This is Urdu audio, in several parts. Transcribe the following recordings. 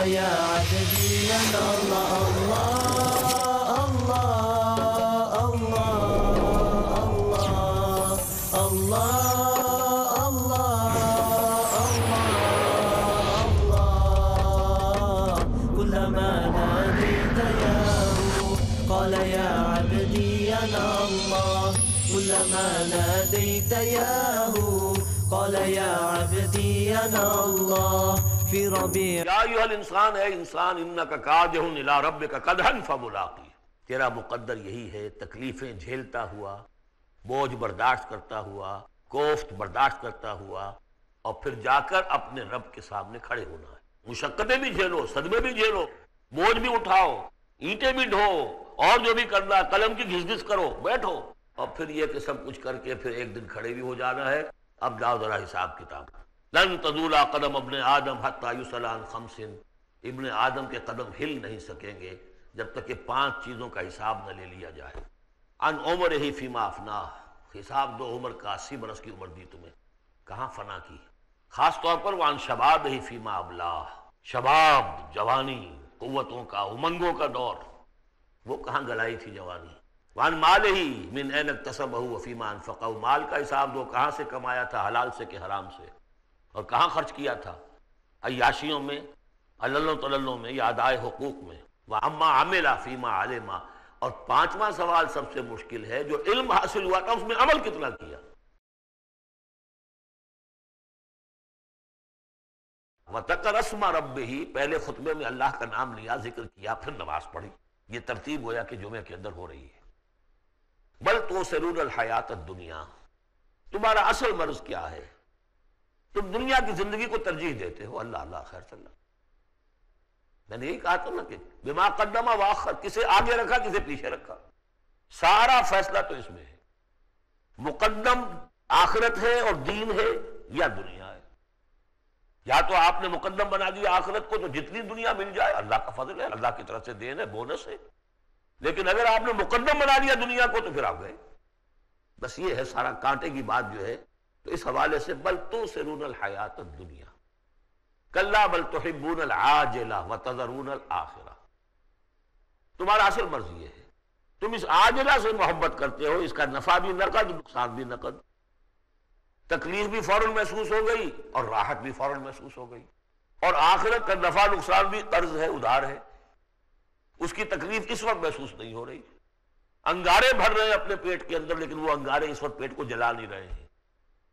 يا عبدي أنا الله الله الله الله كلما ناديت ياه قال يا عبدي أنا الله كلما ناديت ياه قال يا عبدي أنا الله في ربيع یا ایھا الانسان، اے انسان، انک کادح الی ربک کدحا فملاقی، تیرا مقدر یہی ہے تکلیفیں جھیلتا ہوا، بوجھ برداشت کرتا ہوا، کوفت برداشت کرتا ہوا، اور پھر جا کر اپنے رب کے سامنے کھڑے ہونا ہے۔ مشقتیں بھی جھیلو، صدمے بھی جھیلو، بوجھ بھی اٹھاؤ، اینٹیں بھی ڈھو، اور جو بھی کرنا، قلم کی گھس گھس کرو، بیٹھو، اور پھر یہ کہ سب کچھ کر کے پھر ایک دن کھڑے بھی ہو جانا ہے۔ اب جاؤ ذرا حساب کتاب۔ لن تزول قدم ابن آدم حتی یسأل عن خمس، ابن آدم کے قدم ہل نہیں سکیں گے جب تک کہ 5 چیزوں کا حساب نہ لے لیا جائے۔ عن عمرہ فیما افناہ، حساب دو عمر کا، 80 برس کی عمر دی تمہیں، کہاں فنا کی؟ خاص طور پر وعن شبابہ فیما ابلاہ، شباب، جوانی، قوتوں کا، امنگوں کا دور، وہ کہاں گلائی تھی جوانی۔ وعن مالہ من این اکتسبہ وفیما انفقہ، مال کا حساب دو، کہاں سے کمایا تھا، حلال سے کہ حرام سے، اور کہاں خرچ کیا تھا، عیاشیوں میں، عللوں تللوں میں، یا ادائے حقوق میں۔ وعما عمل فیما علم، اور 5واں سوال سب سے مشکل ہے، جو علم حاصل ہوا تھا اس میں عمل کتنا کیا۔ وَذَكَرَ اسْمَ رَبِّهِ، پہلے خطبے میں اللہ کا نام لیا، ذکر کیا، پھر نماز پڑھی۔ یہ ترتیب گویا کہ جمعے کے اندر ہو رہی ہے۔ بل تؤثرون الحیات الدنیا، تمہارا اصل مرض کیا ہے؟ تم دنیا کی زندگی کو ترجیح دیتے ہو۔ اللہ اللہ، خیر صلی اللہ، میں نے یہی کہا تھا نا کہ بما قدم واخر، کسے آگے رکھا کسے پیچھے رکھا، سارا فیصلہ تو اس میں ہے۔ مقدم آخرت ہے اور دین ہے یا دنیا ہے؟ یا تو آپ نے مقدم بنا دیا آخرت کو تو جتنی دنیا مل جائے اللہ کا فضل ہے، اللہ کی طرف سے دین ہے، بونس ہے، لیکن اگر آپ نے مقدم بنا دیا دنیا کو تو پھر آپ گئے۔ بس یہ ہے سارا کانٹے کی بات جو ہے۔ تو اس حوالے سے بل تؤثرون الحیات الدنیا کلا بل تحبون العاجلہ وتذرون الآخرہ، تمہارا اصل مرض یہ ہے، تم اس عاجلہ سے محبت کرتے ہو، اس کا نفع بھی نقد، نقصان بھی نقد، تکلیف بھی فوراً محسوس ہو گئی اور راحت بھی فوراً محسوس ہو گئی، اور آخرت کا نفع نقصان بھی قرض ہے، ادھار ہے، اس کی تکلیف اس وقت محسوس نہیں ہو رہی۔ انگارے بھر رہے ہیں اپنے پیٹ کے اندر، لیکن وہ انگارے اس وقت پیٹ کو جلا نہیں رہے ہیں،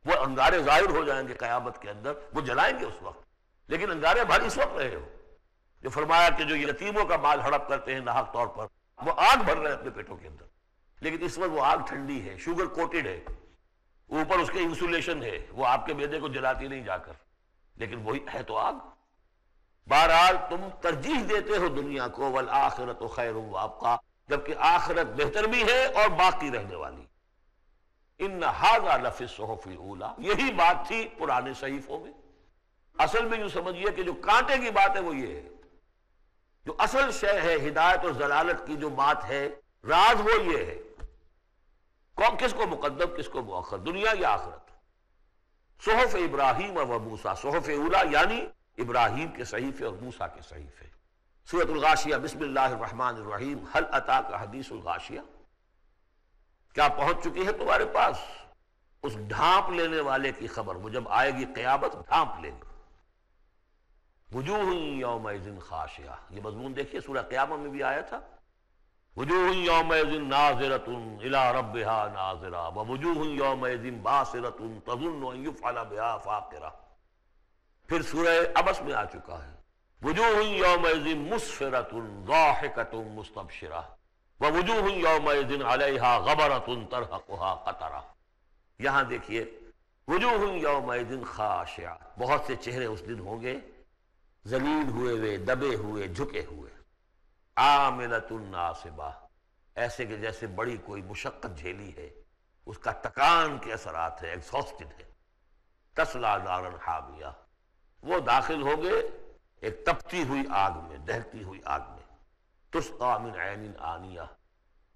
وہ انگارے ظاہر ہو جائیں گے قیامت کے اندر، وہ جلائیں گے اس وقت، لیکن انگارے بھر اس وقت رہے ہو۔ جو فرمایا کہ جو یتیموں کا مال ہڑپ کرتے ہیں ناحق طور پر، وہ آگ بھر رہے ہیں اپنے پیٹوں کے اندر، لیکن اس وقت وہ آگ ٹھنڈی ہے، شوگر کوٹڈ ہے، اوپر اس کے انسولیشن ہے، وہ آپ کے معدے کو جلاتی نہیں جا کر، لیکن وہی ہے تو آگ۔ بہرحال تم ترجیح دیتے ہو دنیا کو، والآخرۃ خیر وابقیٰ، جبکہ آخرت بہتر بھی ہے اور باقی رہنے والی۔ ان ھذا لفی الصحف الاولی، یہی بات تھی پرانے صحیفوں میں۔ اصل میں یوں سمجھیے کہ جو کانٹے کی بات ہے وہ یہ ہے، جو اصل شے ہے ہدایت اور ضلالت کی جو بات ہے، راز وہ یہ ہے، کون کس کو مقدم کس کو مؤخر، دنیا یا آخرت۔ صحف ابراہیم و موسیٰ، صحف اولی یعنی ابراہیم کے صحیفے اور موسیٰ کے صحیفے۔ سورۃ الغاشیہ، بسم اللہ الرحمن الرحیم، هل اتاک حدیث الغاشیہ، کیا پہنچ چکی ہے تمہارے پاس اس ڈھانپ لینے والے کی خبر؟ وہ جب آئے گی قیامت ڈھانپ لے گی۔ وجوہ یومئذ خاشعہ، یہ مضمون دیکھیے سورہ قیامہ میں بھی آیا تھا، وجوہ یومئذ ناظرۃ الی ربہا ناظرہ ووجوہ یومئذ باسرۃ تظن ان یفعل بہا فاقرہ۔ پھر سورہ عبس میں آ چکا ہے، وجوہ یومئذ مسفرۃ ضاحکۃ مستبشرہ ووجوہ یومئذ علیہا غبرۃ ترہقہا قطرہ۔ یہاں دیکھیے وجوہ یومئذ خاشعہ، بہت سے چہرے اس دن ہوں گے ذلیل ہوئے ہوئے، دبے ہوئے، جھکے ہوئے، عاملۃ ناصبہ، ایسے کہ جیسے بڑی کوئی مشقت جھیلی ہے، اس کا تکان کے اثرات ہے، ایگزاسٹڈ ہے۔ تصلیٰ نارا حامیہ، وہ داخل ہوں گے ایک تپتی ہوئی آگ میں، دہتی ہوئی آگ میں۔ تسقیٰ من عین آنیہ،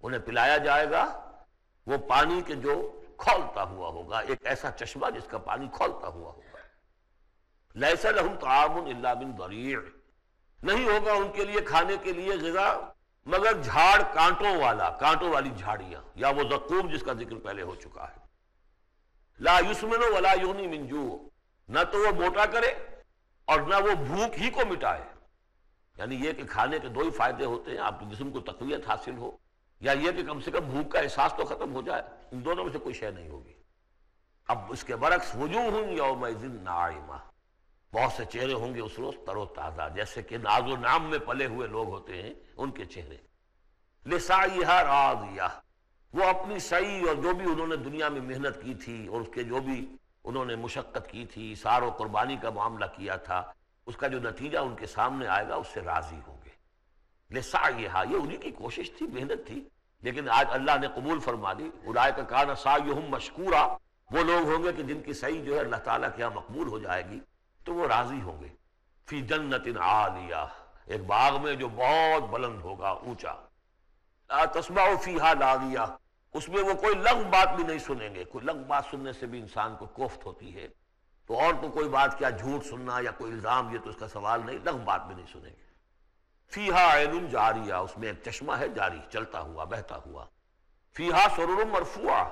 انہیں پلایا جائے گا وہ پانی کے جو کھولتا ہوا ہوگا، ایک ایسا چشمہ جس کا پانی کھولتا ہوا ہوگا۔ لیس لہم طعام الا من ضریع، نہیں ہوگا ان کے لیے کھانے کے لیے غذا مگر جھاڑ کانٹوں والا، کانٹوں والی جھاڑیاں، یا وہ زقوم جس کا ذکر پہلے ہو چکا ہے۔ لا یسمن ولا یغنی من جوع، نہ تو وہ موٹا کرے اور نہ وہ بھوک ہی کو مٹائے۔ یعنی یہ کہ کھانے کے دو ہی فائدے ہوتے ہیں، آپ کے جسم کو تقویت حاصل ہو، یا یہ کہ کم سے کم بھوک کا احساس تو ختم ہو جائے۔ ان دونوں میں سے کوئی شے نہیں ہوگی۔ اب اس کے برعکس وجوہ یومئذ ناعمہ، بہت سے چہرے ہوں گے اس روز تر و تازہ، جیسے کہ ناز و نعم میں پلے ہوئے لوگ ہوتے ہیں ان کے چہرے۔ لسعیہا راضیہ، وہ اپنی سعی اور جو بھی انہوں نے دنیا میں محنت کی تھی اور اس کے جو بھی انہوں نے مشقت کی تھی، اثار و قربانی کا معاملہ کیا تھا، اس کا جو نتیجہ ان کے سامنے آئے گا اس سے راضی ہوں گے۔ لسعیہا، یہ انہی کی کوشش تھی، محنت تھی، لیکن آج اللہ نے قبول فرما دی۔ اولئک کان سعیہم مشکورا، وہ لوگ ہوں گے کہ جن کی سعی جو ہے اللہ تعالیٰ کے یہاں مقبول ہو جائے گی تو وہ راضی ہوں گے۔ فی جنت عالیہ، ایک باغ میں جو بہت بلند ہوگا، اونچا۔ لا تسمع فیہا لاغیہ، اس میں وہ کوئی لغو بات بھی نہیں سنیں گے۔ کوئی لغو بات سننے سے بھی انسان کو کوفت ہوتی ہے، تو اور تو کوئی بات کیا، جھوٹ سننا یا کوئی الزام، یہ تو اس کا سوال نہیں، لغو بات بھی نہیں سنیں گے۔ فیہا عین جاریہ، اس میں ایک چشمہ ہے جاری، چلتا ہوا، بہتا ہوا۔ فیہا سرر مرفوعہ،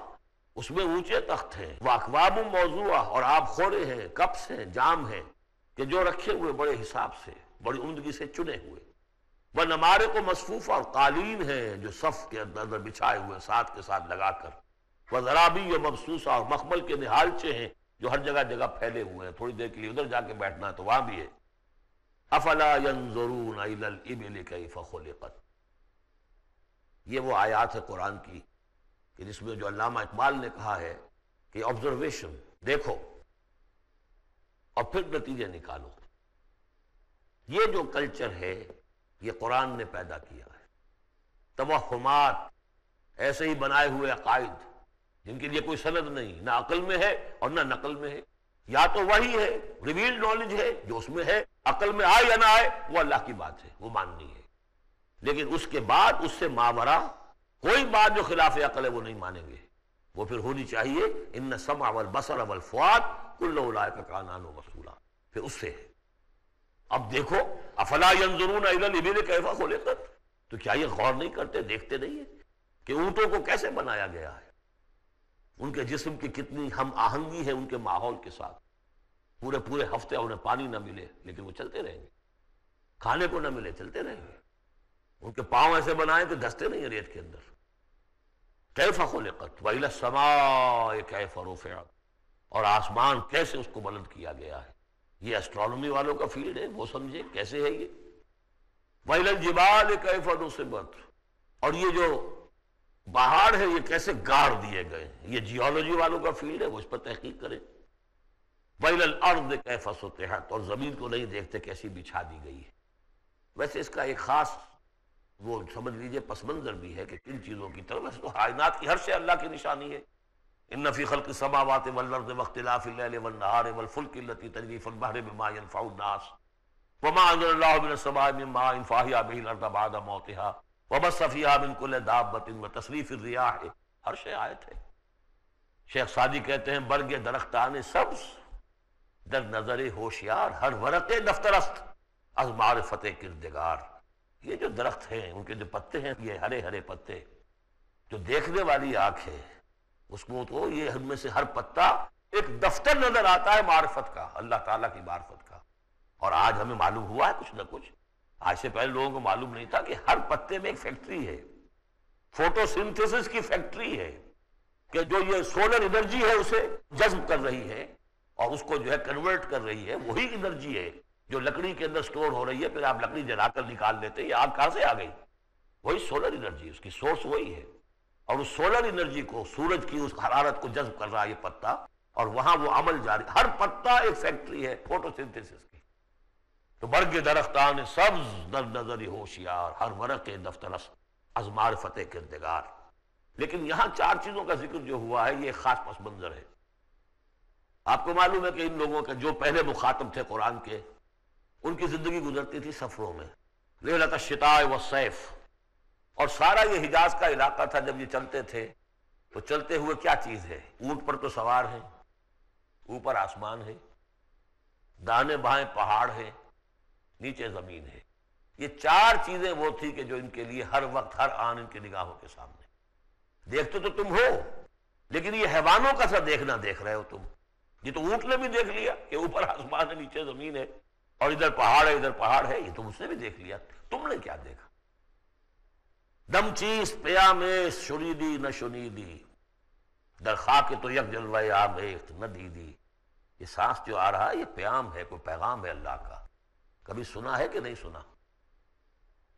اس میں اونچے تخت ہیں، واکواب موضوعہ، اور آب خورے ہیں، کپس ہیں، جام ہیں کہ جو رکھے ہوئے بڑے حساب سے، بڑی عمدگی سے چنے ہوئے۔ وَنَمَارِقُ مَصْفُوفَةٌ، اور قالین ہیں جو صف کے اندر بچھائے ہوئے ساتھ کے ساتھ لگا کر۔ وَزَرَابِيُّ مَبْثُوثَةٌ، اور مخمل کے نہالچے ہیں جو ہر جگہ جگہ پھیلے ہوئے ہیں، تھوڑی دیر کے لیے ادھر جا کے بیٹھنا ہے تو وہاں بھی ہے۔ أَفَلَا يَنظُرُونَ إِلَى الْإِبِلِ كَيْفَ خُلِقَتْ، یہ وہ آیات ہے قرآن کی کہ جس میں جو علامہ اقبال نے کہا ہے کہ آبزرویشن، دیکھو اور پھر نتیجے نکالو۔ یہ جو کلچر ہے یہ قرآن نے پیدا کیا ہے۔ توہمات، ایسے ہی بنائے ہوئے عقائد جن کے لیے کوئی سند نہیں، نہ عقل میں ہے اور نہ نقل میں ہے۔ یا تو وہی ہے، ریویلڈ نالج ہے جو اس میں ہے، عقل میں آئے یا نہ آئے وہ اللہ کی بات ہے، وہ ماننی ہے، لیکن اس کے بعد اس سے ماورا کوئی بات جو خلاف عقل ہے وہ نہیں مانیں گے۔ وہ پھر ہونی چاہیے ان السمع والبصر والفؤاد کل اولئک کان عنہ مسئولا، پھر اس سے ہے۔ اب دیکھو، افلا ینظرون الی الابل کیف خلقت، تو کیا یہ غور نہیں کرتے، دیکھتے نہیں ہیں کہ اونٹوں کو کیسے بنایا گیا ہے، ان کے جسم کی کتنی ہم آہنگی ہے ان کے ماحول کے ساتھ۔ پورے ہفتے انہیں پانی نہ ملے لیکن وہ چلتے رہیں گے، کھانے کو نہ ملے چلتے رہیں گے، ان کے پاؤں ایسے بنائے کہ دھستے نہیں ہیں ریت کے اندر۔ کیف خلقت وإلی السماء کیف رفعت، اور آسمان کیسے اس کو بلند کیا گیا ہے۔ یہ اسٹرانومی والوں کا فیلڈ ہے، وہ سمجھے کیسے ہے یہ۔ وإلی الجبال کیف نصبت، اور یہ جو پہاڑ ہے یہ کیسے گاڑ دیے گئے ہیں، یہ جیولوجی والوں کا فیلڈ ہے، وہ اس پر تحقیق کریں۔ وإلی الأرض کیف سطحت، اور زمین کو نہیں دیکھتے کیسی بچھا دی گئی ہے۔ ویسے اس کا ایک خاص وہ سمجھ لیجئے پس منظر بھی ہے کہ کن چیزوں کی طرف، ویسے تو کائنات کی ہر شے اللہ کی نشانی ہے۔ ان فی خلق السماوات والارض واختلاف الليل والنهار والفلك التي تجري في البحر بما ينفع الناس وما انزل الله من السماء من ماء فاحيا به الارض بعد موتها وبث فيها من كل دابة وتصريف الرياح، ہر شے آیت ہے۔ شیخ سعدی کہتے ہیں برگ درختان سبز در نظر ہوشیار، ہر ورق نفترست از معرفت کردگار۔ یہ جو درخت ہیں ان کے جو پتے ہیں یہ ہرے ہرے پتے، جو دیکھنے والی آنکھ ہے اس کو تو یہ ان میں سے ہر پتا ایک دفتر نظر آتا ہے معرفت کا، اللہ تعالیٰ کی معرفت کا۔ اور آج ہمیں معلوم ہوا ہے کچھ نہ کچھ، آج سے پہلے لوگوں کو معلوم نہیں تھا کہ ہر پتے میں ایک فیکٹری ہے، فوٹو سنتھسس کی فیکٹری ہے، کہ جو یہ سولر انرجی ہے اسے جذب کر رہی ہے اور اس کو جو ہے کنورٹ کر رہی ہے، وہی انرجی ہے جو لکڑی کے اندر سٹور ہو رہی ہے، پھر آپ لکڑی جلا کر نکال لیتے، یہ آگ کہاں سے آ گئی؟ وہی سولر انرجی، اس کی سورس وہی ہے، اور اس سولر انرجی کو، سورج کی اس حرارت کو جذب کر رہا ہے یہ پتا، اور وہاں وہ عمل جاری، ہر پتا ایک فیکٹری ہے فوٹو سنتھسس کی۔ تو برگ درختان سبز در نظر ہوشیار، ہر ورق دفترست از معرفت کردگار۔ لیکن یہاں چار چیزوں کا ذکر جو ہوا ہے یہ ایک خاص پس منظر ہے۔ آپ کو معلوم ہے کہ ان لوگوں کے جو پہلے مخاطب تھے قرآن کے، ان کی زندگی گزرتی تھی سفروں میں، لیلۃ الشتاء والصیف، اور سارا یہ حجاز کا علاقہ تھا جب یہ چلتے تھے تو چلتے ہوئے کیا چیز ہے؟ اونٹ پر تو سوار ہیں، اوپر آسمان ہے، دانے بائیں پہاڑ ہے، نیچے زمین ہے، یہ چار چیزیں وہ تھی کہ جو ان کے لیے ہر وقت ہر آن ان کی نگاہوں کے سامنے. دیکھتے تو تم ہو لیکن یہ حیوانوں کا سا دیکھنا دیکھ رہے ہو تم. یہ تو اونٹ نے بھی دیکھ لیا کہ اوپر آسمان ہے نیچے زمین ہے اور ادھر پہاڑ ہے ادھر پہاڑ ہے، یہ تو اس نے بھی دیکھ لیا. تم نے کیا دیکھا؟ دم چیز پیامِ شنیدی نہ شنیدی در خاک تو یک جلوہ آمیخت نہ دیدی. یہ سانس جو آ رہا ہے یہ پیام ہے، کوئی پیغام ہے اللہ کا. کبھی سنا ہے کہ نہیں سنا؟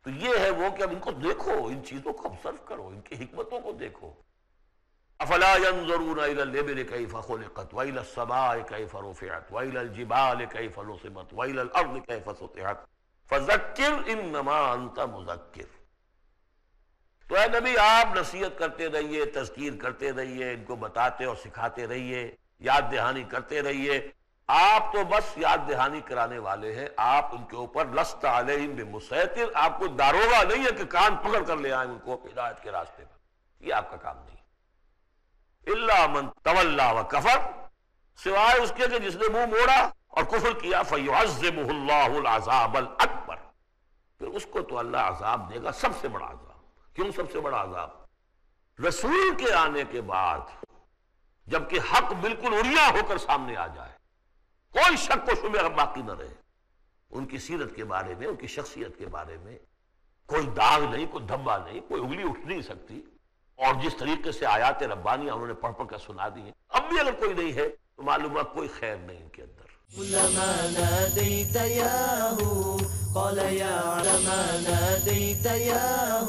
تو یہ ہے وہ کہ اب ان کو دیکھو، ان چیزوں کو آبزرو کرو، ان کی حکمتوں کو دیکھو. افلا ينظرون الى الابل كيف خلقت والى السماء كيف رفعت والى الجبال كيف نصبت والى الارض كيف سطحت فذكر انما انت مذکر. تو اے نبی آپ نصیحت کرتے رہیے، تذکیر کرتے رہیے، ان کو بتاتے اور سکھاتے رہیے، یاد دہانی کرتے رہیے. آپ تو بس یاد دہانی کرانے والے ہیں، آپ ان کے اوپر لست علیہم بمسیطر، آپ کو داروغہ نہیں ہے کہ کان پکڑ کر لے آئیں ان کو ہدایت کے راستے پر. یہ آپ کا کام نہیں. الا من تولا وکفر، سوائے اس کے کہ جس نے منہ موڑا اور کفر کیا. فیعذبہ اللہ العذاب الاکبر، پھر اس کو تو اللہ عذاب دے گا سب سے بڑا عذاب. کیوں سب سے بڑا عذاب؟ رسول کے آنے کے بعد جبکہ حق بالکل عریاں ہو کر سامنے آ جائے، کوئی شک و شبہ باقی نہ رہے، ان کی سیرت کے بارے میں، ان کی شخصیت کے بارے میں کوئی داغ نہیں، کوئی دھبا نہیں، کوئی انگلی اٹھ نہیں سکتی. اور جس طریقے سے آیات ربانیہ انہوں نے پڑھ پڑھ کر سنا دی ہیں، اب بھی اگر کوئی نہیں ہے تو معلوم ہے کوئی خیر نہیں ان کے اندر. كلما ناديت ياه قال يا علما ناديت ياه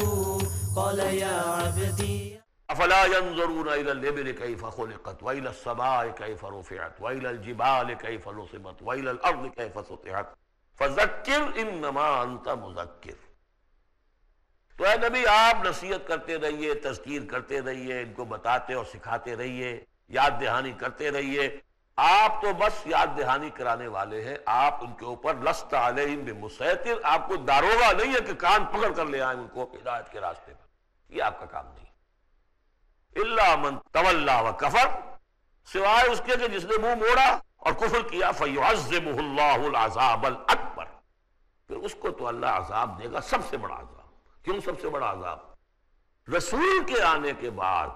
قال يا عبدي. افلا ينظرون الى الابل كيف خلقت والى السماء كيف رفعت والى الجبال كيف نصبت والى الارض كيف سطحت فذكر انما انت مذکر. تو اے نبی آپ نصیحت کرتے رہیے، تذکیر کرتے رہیے، ان کو بتاتے اور سکھاتے رہیے، یاد دہانی کرتے رہیے. آپ تو بس یاد دہانی کرانے والے ہیں، آپ ان کے اوپر لست علیہم بمسیطر، آپ کو داروغہ نہیں ہے کہ کان پکڑ کر لے آئیں ان کو ہدایت کے راستے پر. یہ آپ کا کام نہیں. الا من تولا وکفر، سوائے اس کے کہ جس نے منہ موڑا اور کفر کیا. فیعذبہ اللہ العذاب الاکبر، پھر اس کو تو اللہ عذاب دے گا سب سے بڑا عذاب. کیوں سب سے بڑا عذاب؟ رسول کے آنے کے بعد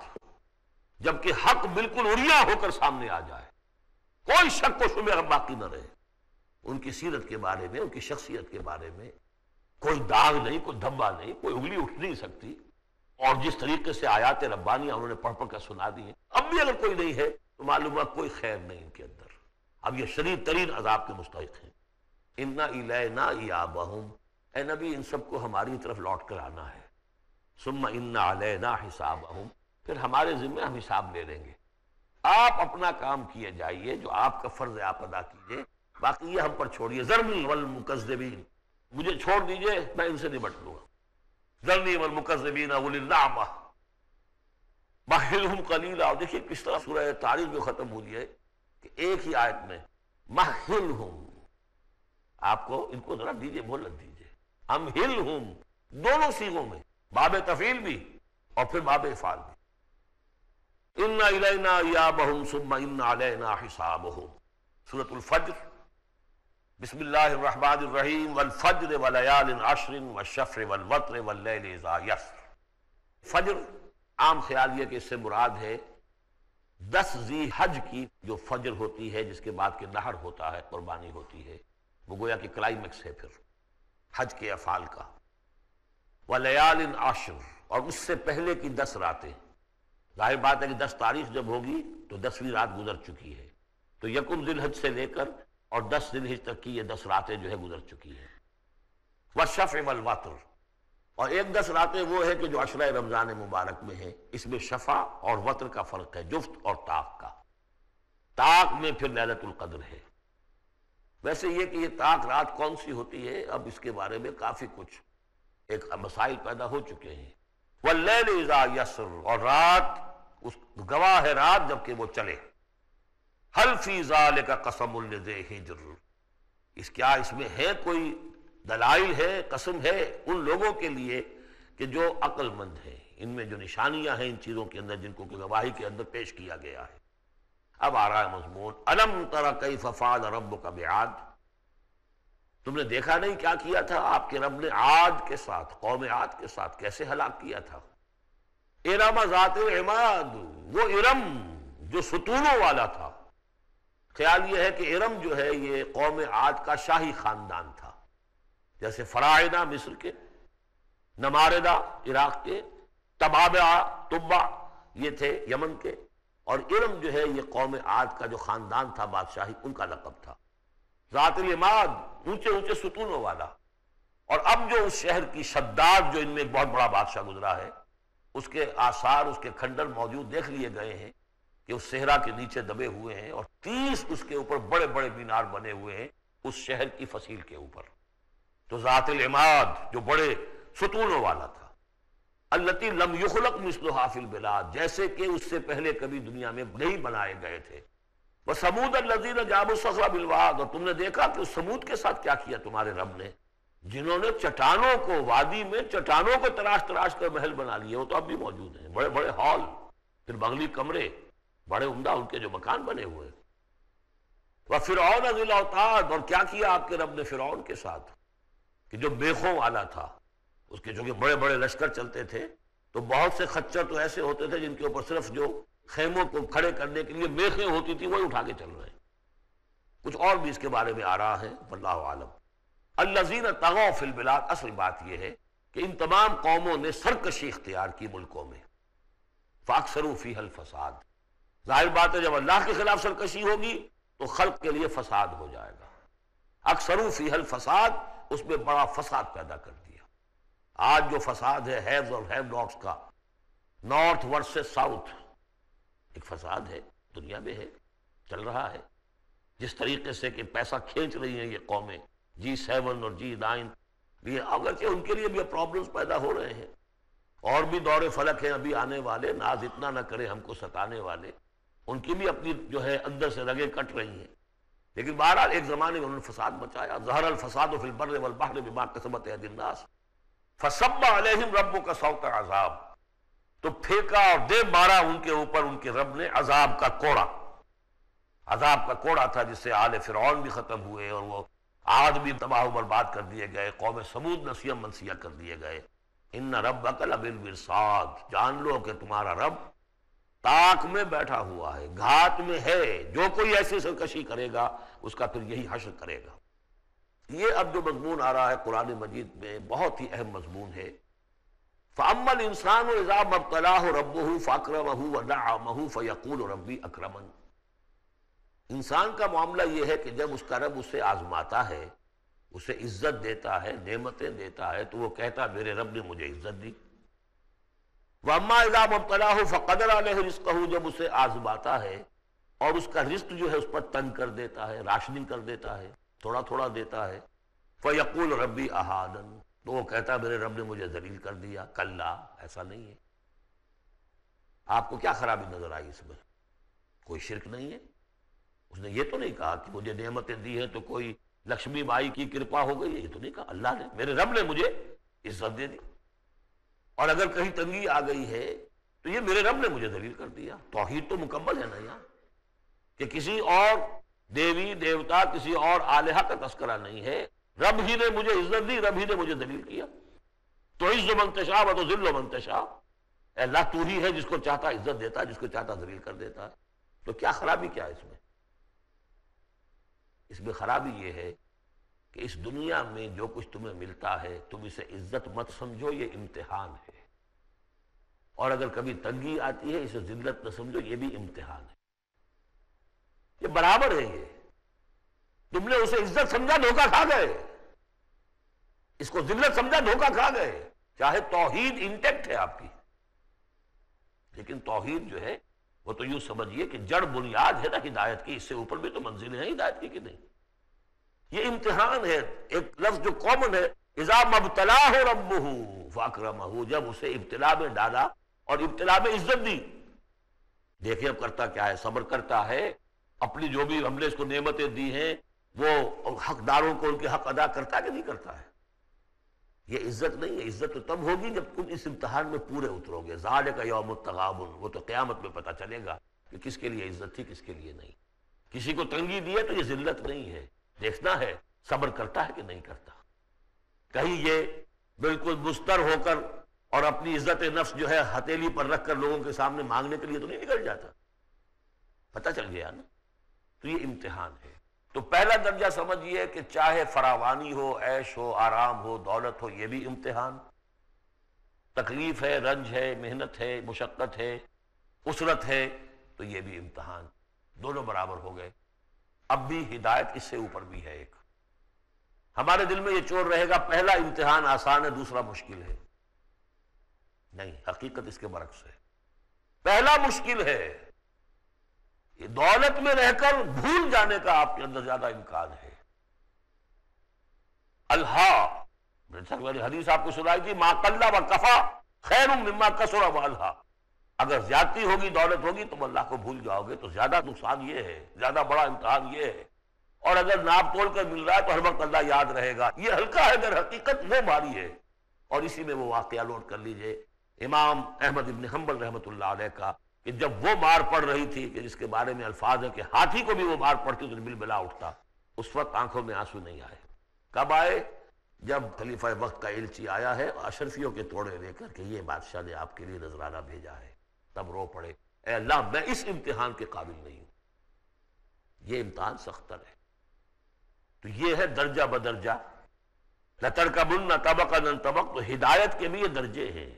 جبکہ حق بالکل عریاں ہو کر سامنے آ جائے، کوئی شک و شبہ باقی نہ رہے، ان کی سیرت کے بارے میں، ان کی شخصیت کے بارے میں کوئی داغ نہیں، کوئی دھبا نہیں، کوئی انگلی اٹھ نہیں سکتی. اور جس طریقے سے آیات ربانیہ انہوں نے پڑھ پڑھ کر سنا دی ہیں، اب بھی اگر کوئی نہیں ہے تو معلوم ہے کوئی خیر نہیں ان کے اندر. اب یہ شدید ترین عذاب کے مستحق ہیں. ان الینا ایابہم، اے نبی ان سب کو ہماری طرف لوٹ کر آنا ہے. ثم ان علینا حسابہم، پھر ہمارے ذمہ ہم حساب لے لیں گے. آپ اپنا کام کیے جائیے، جو آپ کا فرض ہے آپ ادا کیجئے، باقی یہ ہم پر چھوڑیے. ذرنی والمکذبین، مجھے چھوڑ دیجئے، میں ان سے نمٹ لوں گا. ذرنی والمکذبین اولی النعمہ مہلہم قلیلا. اور دیکھیے کس طرح سورہ تاریخ میں ختم ہوئی ہے کہ ایک ہی آیت میں مہلہم، آپ کو ان کو ذرا دیجئے، مہلت دیجئے. امہلہم دونوں صیغوں میں، باب تفعیل بھی اور پھر باب افعال بھی. ان الینا ایابہم ثم ان علینا حسابہم. سورۃ الفجر. بسم اللہ الرحمن الرحیم. والفجر ولیال عشر والشفع والوتر واللیل اذا یسر. فجر عام خیال یہ کہ اس سے مراد ہے 10 ذی حج کی جو فجر ہوتی ہے، جس کے بعد کہ نحر ہوتا ہے، قربانی ہوتی ہے، وہ گویا کہ کلائمیکس ہے پھر حج کے افعال کا. ولیال عشر، اور اس سے پہلے کی 10 راتیں. ظاہر بات ہے کہ 10 تاریخ جب ہوگی تو 10ویں رات گزر چکی ہے، تو یکم ذی الحج سے لے کر اور 10 ذی الحج تک کی یہ 10 راتیں جو ہے گزر چکی ہیں. والشفع والوتر، اور ایک 10 راتیں وہ ہے کہ جو عشرہ رمضان مبارک میں ہیں، اس میں شفع اور وتر کا فرق ہے، جفت اور طاق کا. طاق میں پھر لیلۃ القدر ہے. ویسے یہ کہ یہ طاق رات کون سی ہوتی ہے، اب اس کے بارے میں کافی کچھ ایک مسائل پیدا ہو چکے ہیں. واللیل اذا یسر، اور رات اس گواہ ہے رات جبکہ وہ چلے. حل فی ذالک قسم لذی حجر، اس میں ہے کوئی دلائل ہے، قسم ہے ان لوگوں کے لیے کہ جو عقل مند ہیں. ان میں جو نشانیاں ہیں ان چیزوں کے اندر جن کو کہ گواہی کے اندر پیش کیا گیا ہے. اب آ رہا ہے مضمون. الم تر کیف فعل ربک بعاد، تم نے دیکھا نہیں کیا کیا تھا آپ کے رب نے عاد کے ساتھ، قوم عاد کے ساتھ کیسے ہلاک کیا تھا؟ ارم ذات العماد، وہ ارم جو ستونوں والا تھا۔ خیال یہ ہے کہ ارم جو ہے یہ قوم عاد کا شاہی خاندان تھا، جیسے فراعنہ مصر کے، نماردہ عراق کے، تبع یہ تھے یمن کے، اور ارم جو ہے یہ قوم عاد کا جو خاندان تھا بادشاہی، ان کا لقب تھا۔ ذات العماد، اونچے اونچے ستونوں والا۔ اور اب جو اس شہر کی شداد، جو ان میں ایک بہت بڑا بادشاہ گزرا ہے، اس کے آثار، اس کے کھنڈر موجود دیکھ لیے گئے ہیں کہ اس صحرا کے نیچے دبے ہوئے ہیں، اور 30 اس کے اوپر بڑے بڑے مینار بنے ہوئے ہیں اس شہر کی فصیل کے اوپر۔ تو ذات العماد جو بڑے ستونوں والا تھا، التی لم یخلق مثلھا فی البلاد، جیسے کہ اس سے پہلے کبھی دنیا میں نہیں بنائے گئے تھے۔ وثمود الذین جابوا الصخر بالواد، اور تم نے دیکھا کہ اس سمود کے ساتھ کیا کیا تمہارے رب نے، جنہوں نے چٹانوں کو، وادی میں چٹانوں کو تراش تراش کر محل بنا لیے۔ وہ تو اب بھی موجود ہیں، بڑے بڑے ہال، پھر بنگلی کمرے، بڑے عمدہ ان کے جو مکان بنے ہوئے۔ وفرعون ذی الاوتاد، اور کیا کیا آپ کے رب نے فرعون کے ساتھ کہ جو میخوں والا تھا، اس کے جو کہ بڑے بڑے لشکر چلتے تھے، تو بہت سے خچر تو ایسے ہوتے تھے جن کے اوپر صرف جو خیموں کو کھڑے کرنے کے لیے میخیں ہوتی تھی وہی اٹھا کے چل رہے ہیں۔ کچھ اور بھی اس کے بارے میں آ رہا ہے، واللہ عالم۔ الذین طغوا فی البلاد، اصل بات یہ ہے کہ ان تمام قوموں نے سرکشی اختیار کی ملکوں میں، فاکثروا فیہا الفساد۔ ظاہر بات ہے جب اللہ کے خلاف سرکشی ہوگی تو خلق کے لیے فساد ہو جائے گا۔ اکثروا فیہا الفساد، اس میں بڑا فساد پیدا کر دیا۔ آج جو فساد ہے ہیوز اور ہیو ناٹس کا، نارتھ ورسز ساؤتھ، ایک فساد ہے، دنیا میں ہے، چل رہا ہے۔ جس طریقے سے کہ پیسہ کھینچ رہی ہیں یہ قومیں، G7 اور G9، یہ اگرچہ ان کے لیے بھی پرابلمز پیدا ہو رہے ہیں، اور بھی دور فلک ہیں ابھی آنے والے، ناز اتنا نہ کرے ہم کو ستانے والے، ان کی بھی اپنی جو ہے اندر سے رگیں کٹ رہی ہیں، لیکن بہرحال ایک زمانے میں انہوں نے فساد مچایا۔ ظہر الفساد فی البر والبحر بما کسبت ایدی الناس فصب علیہم ربک صوت عذاب، تو پھینکا اور دے مارا ان کے اوپر ان کے رب نے عذاب کا کوڑا۔ عذاب کا کوڑا تھا جس سے آل فرعون بھی ختم ہوئے، اور وہ عاد بھی تباہ و برباد کر دیے گئے، قوم سمود نسیہ منسیہ کر دیے گئے۔ ان ربک لبالمرصاد، جان لو کہ تمہارا رب تاک میں بیٹھا ہوا ہے، گھات میں ہے، جو کوئی ایسی سرکشی کرے گا اس کا پھر یہی حشر کرے گا۔ یہ اب جو مضمون آ رہا ہے قرآن مجید میں، بہت ہی اہم مضمون ہے۔ فَأَمَّا الْإِنسَانُ إِذَا مَا ابْتَلَاهُ رَبُّهُ فَأَكْرَمَهُ وَنَعَّمَهُ فَيَقُولُ رَبِّي أَكْرَمَنِ۔ انسان کا معاملہ یہ ہے کہ جب اس کا رب اسے آزماتا ہے، اسے عزت دیتا ہے، نعمتیں دیتا ہے، تو وہ کہتا میرے رب نے مجھے عزت دی۔ وَأَمَّا إِذَا مَا ابْتَلَاهُ فَقَدَرَ عَلَيْهِ رِزْقَهُ، جب اسے آزماتا ہے اور اس کا رزق جو ہے اس پر تنگ کر دیتا ہے، راشننگ کر دیتا ہے، تھوڑا تھوڑا دیتا ہے، فَيَقُولُ رَبِّي أَهَانَنِ، تو وہ کہتا میرے رب نے مجھے ذلیل کر دیا۔ کلا، ایسا نہیں ہے۔ آپ کو کیا خرابی نظر آئی اس میں؟ کوئی شرک نہیں ہے۔ اس نے یہ تو نہیں کہا کہ مجھے نعمتیں دی ہیں تو کوئی لکشمی بائی کی کرپا ہو گئی ہے، یہ تو نہیں کہا۔ اللہ نے، میرے رب نے مجھے عزت دے دی، اور اگر کہیں تنگی آ گئی ہے تو یہ میرے رب نے مجھے ذلیل کر دیا۔ توحید تو مکمل ہے نا یہاں، کہ کسی اور دیوی دیوتا، کسی اور الہہ کا تذکرہ نہیں ہے، رب ہی نے مجھے عزت دی، رب ہی نے مجھے ذلیل کیا۔ تو عز من تشاء و تذل من تشاء، اے اللہ تو ہی ہے جس کو چاہتا عزت دیتا ہے، جس کو چاہتا ذلیل کر دیتا ہے۔ تو کیا خرابی کیا ہے اس میں؟ اس میں خرابی یہ ہے کہ اس دنیا میں جو کچھ تمہیں ملتا ہے تم اسے عزت مت سمجھو، یہ امتحان ہے، اور اگر کبھی تنگی آتی ہے اسے ذلت نہ سمجھو، یہ بھی امتحان ہے۔ یہ برابر ہے۔ یہ تم نے اسے عزت سمجھا، دھوکہ کھا گئے، اس کو ذلت سمجھا، دھوکہ کھا گئے۔ چاہے توحید انٹیکٹ ہے آپ کی، لیکن توحید جو ہے وہ تو یوں سمجھیے کہ جڑ بنیاد ہے نا ہدایت کی، اس سے اوپر بھی تو منزلیں ہیں ہدایت کی کہ نہیں؟ یہ امتحان ہے۔ ایک لفظ جو کامن ہے، اذا مبتلاہ ربہ فاکرمہ، جب اسے ابتلا میں ڈالا اور ابتلا میں عزت دی۔ دیکھیں اب کرتا کیا ہے، صبر کرتا ہے، اپنی جو بھی ہم نے اس کو نعمتیں دی ہیں وہ حقداروں کو ان کے حق ادا کرتا ہے کہ نہیں کرتا ہے؟ یہ عزت نہیں ہے۔ عزت تو تب ہوگی جب تم اس امتحان میں پورے اترو گے۔ ذالک یوم التغابن، وہ تو قیامت میں پتہ چلے گا کہ کس کے لیے عزت تھی، کس کے لیے نہیں۔ کسی کو تنگی دی ہے تو یہ ذلت نہیں ہے، دیکھنا ہے صبر کرتا ہے کہ نہیں کرتا؟ کہیں یہ بالکل مستر ہو کر اور اپنی عزت نفس جو ہے ہتھیلی پر رکھ کر لوگوں کے سامنے مانگنے کے لیے تو نہیں نکل جاتا؟ پتہ چل گیا نا؟ تو یہ امتحان ہے۔ تو پہلا درجہ سمجھیے کہ چاہے فراوانی ہو، عیش ہو، آرام ہو، دولت ہو، یہ بھی امتحان، تکلیف ہے، رنج ہے، محنت ہے، مشقت ہے، اسرت ہے، تو یہ بھی امتحان، دونوں برابر ہو گئے۔ اب بھی ہدایت اس سے اوپر بھی ہے ایک۔ ہمارے دل میں یہ چور رہے گا پہلا امتحان آسان ہے، دوسرا مشکل ہے۔ نہیں، حقیقت اس کے برعکس ہے۔ پہلا مشکل ہے، یہ دولت میں رہ کر بھول جانے کا آپ کے اندر زیادہ امکان ہے۔ حدیث آپ کو سنائی تھی، ما قل و کفا خیر مما کثر و الہا، اگر زیادتی ہوگی، دولت ہوگی، تم اللہ کو بھول جاؤ گے تو زیادہ نقصان یہ ہے، زیادہ بڑا امتحان یہ ہے، اور اگر ناپ تول کر مل رہا ہے تو ہر وقت اللہ یاد رہے گا۔ یہ ہلکا ہے، در حقیقت وہ بھاری ہے۔ اور اسی میں وہ واقعہ لوٹ کر لیجئے امام احمد ابن حنبل رحمۃ اللہ علیہ کا، کہ جب وہ مار پڑ رہی تھی کہ جس کے بارے میں الفاظ ہے کہ ہاتھی کو بھی وہ مار پڑتی تو بلبلا اٹھتا، اس وقت آنکھوں میں آنسو نہیں آئے۔ کب آئے؟ جب خلیفہ وقت کا ایلچی آیا ہے اشرفیوں کے توڑے لے کر کہ یہ بادشاہ نے آپ کے لیے نذرانہ بھیجا ہے، تب رو پڑے، اے اللہ میں اس امتحان کے قابل نہیں ہوں۔ یہ امتحان سختر ہے۔ تو یہ ہے درجہ بدرجہ، لَتَرْكَبُنَّ طَبَقًا عَنْ طَبَقٍ، تو ہدایت کے بھی یہ درجے ہیں۔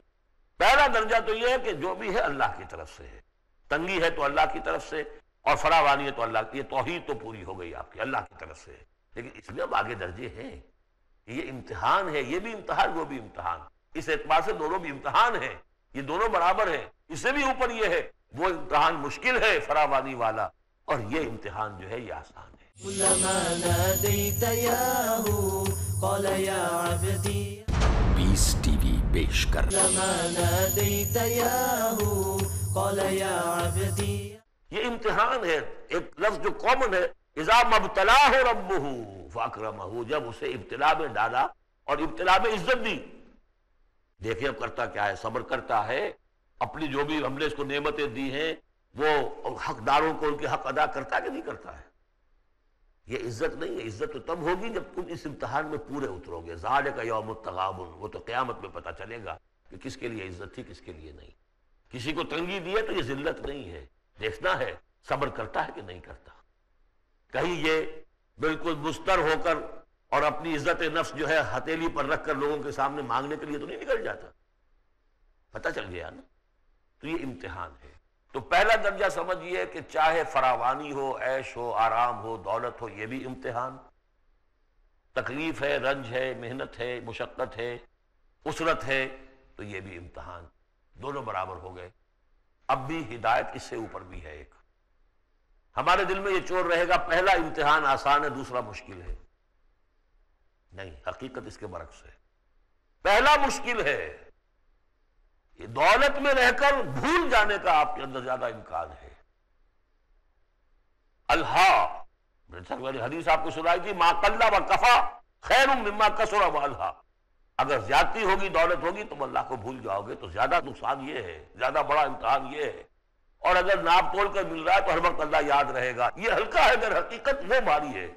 پہلا درجہ تو یہ ہے کہ جو بھی ہے اللہ کی طرف سے ہے، تنگی ہے تو اللہ کی طرف سے، اور فراوانی ہے تو اللہ کی، یہ توحید تو پوری ہو گئی آپ کی، اللہ کی طرف سے۔ لیکن اس میں اب آگے درجے ہیں، یہ امتحان ہے، یہ بھی امتحان، وہ بھی امتحان، اس اعتبار سے دونوں بھی امتحان ہیں، یہ دونوں برابر ہیں۔ اس سے بھی اوپر یہ ہے، وہ امتحان مشکل ہے فراوانی والا، اور یہ امتحان جو ہے یہ آسان ہے۔ كلما ناديت ياه قال يا عبدي، پیس ٹی وی پیش کر كلما ناديت ياه قال يا عبدي۔ یہ امتحان ہے، ایک لفظ جو کامن ہے، اذا مبتلاہ ربہ فاکرمہ، جب اسے ابتلا میں ڈالا اور ابتلا میں عزت دی۔ دیکھیں اب کرتا کیا ہے، صبر کرتا ہے، اپنی جو بھی ہم نے اس کو نعمتیں دی ہیں وہ حقداروں کو ان کے حق ادا کرتا کہ نہیں کرتا ہے۔ یہ عزت نہیں ہے، عزت تو تب ہوگی جب تم اس امتحان میں پورے اترو گے۔ ذالک یوم التغابن، وہ تو قیامت میں پتہ چلے گا کہ کس کے لیے عزت تھی، کس کے لیے نہیں۔ کسی کو تنگی دی ہے تو یہ ذلت نہیں ہے، دیکھنا ہے صبر کرتا ہے کہ نہیں کرتا۔ کہیں یہ بالکل مستر ہو کر اور اپنی عزت نفس جو ہے ہتھیلی پر رکھ کر لوگوں کے سامنے مانگنے کے لیے تو نہیں نکل جاتا؟ پتہ چل گیا نا؟ تو یہ امتحان ہے۔ تو پہلا درجہ سمجھیے کہ چاہے فراوانی ہو، عیش ہو، آرام ہو، دولت ہو، یہ بھی امتحان، تکلیف ہے، رنج ہے، محنت ہے، مشقت ہے، اسرت ہے، تو یہ بھی امتحان، دونوں برابر ہو گئے۔ اب بھی ہدایت اس سے اوپر بھی ہے ایک۔ ہمارے دل میں یہ چور رہے گا پہلا امتحان آسان ہے، دوسرا مشکل ہے۔ نہیں، حقیقت اس کے برعکس ہے۔ پہلا مشکل ہے، یہ دولت میں رہ کر بھول جانے کا آپ کے اندر زیادہ امکان ہے۔ حدیث آپ کو سنائی تھی، ما قل و کفا خیر مما کثر و الہا، اگر زیادتی ہوگی، دولت ہوگی، تم اللہ کو بھول جاؤ گے تو زیادہ نقصان یہ ہے، زیادہ بڑا امتحان یہ ہے، اور اگر ناپ تول کر مل رہا ہے تو ہر وقت اللہ یاد رہے گا۔ یہ ہلکا ہے، در حقیقت وہ بھاری ہے۔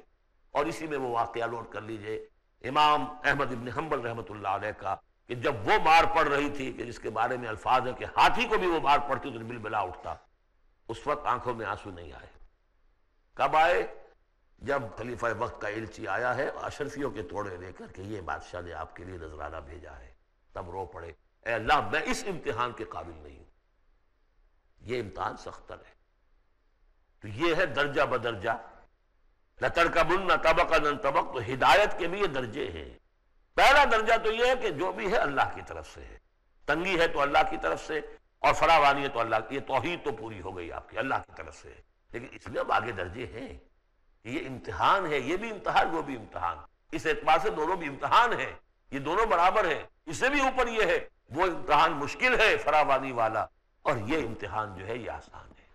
اور اسی میں وہ واقعہ لوٹ کر لیجئے امام احمد ابن حنبل رحمۃ اللہ علیہ کا، کہ جب وہ مار پڑ رہی تھی کہ جس کے بارے میں الفاظ ہے کہ ہاتھی کو بھی وہ مار پڑتی تو بلبلا اٹھتا، اس وقت آنکھوں میں آنسو نہیں آئے۔ کب آئے؟ جب خلیفہ وقت کا ایلچی آیا ہے اشرفیوں کے توڑے لے کر کہ یہ بادشاہ نے آپ کے لیے نذرانہ بھیجا ہے، تب رو پڑے، اے اللہ میں اس امتحان کے قابل نہیں ہوں۔ یہ امتحان سختر ہے۔ تو یہ ہے درجہ بدرجہ، لَتَرْكَبُنَّ طَبَقًا عَنْ طَبَقٍ، تو ہدایت کے بھی یہ درجے ہیں۔ پہلا درجہ تو یہ ہے کہ جو بھی ہے اللہ کی طرف سے ہے، تنگی ہے تو اللہ کی طرف سے، اور فراوانی ہے تو اللہ کی، یہ توحید تو پوری ہو گئی آپ کی، اللہ کی طرف سے۔ لیکن اس میں اب آگے درجے ہیں، یہ امتحان ہے، یہ بھی امتحان، وہ بھی امتحان، اس اعتبار سے دونوں بھی امتحان ہیں، یہ دونوں برابر ہیں۔ اس سے بھی اوپر یہ ہے، وہ امتحان مشکل ہے فراوانی والا، اور یہ امتحان جو ہے یہ آسان ہے۔